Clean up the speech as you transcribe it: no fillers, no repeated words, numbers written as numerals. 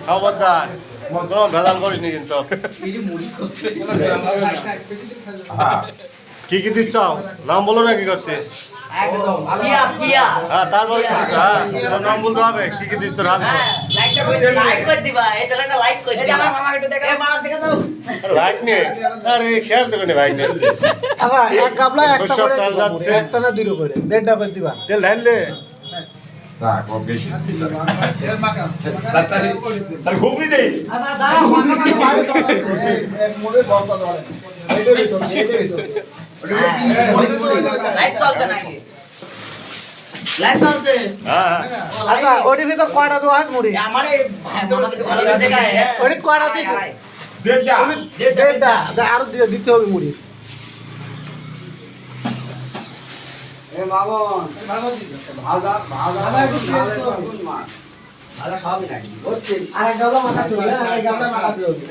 খবরদার কোনো ভেজাল করিনি কিন্তু কি কি দিচ্ছ নাম বলো না কি করছে হ্যাঁ তারপরে তোর নাম বলতে হবে কি কি দিচ্ছ লাইক নিয়ে আরে খেয়াল দেবে না ভাই নিয়ে এক গাবলা একটা করে যাচ্ছে একটা না দুটো করে দেড়টা করে দিবা তেল ঢাললে ঘুগনি দেই আচ্ছা ওটির ভিতর কয়টা দেওয়া হয় মুড়ি ওটি কয়টা দিয়েছে দেড়টা আরো দিতে হবে মুড়ি আর গাবলা মাথা তুলবে আর গাবলা মাথা তুলবে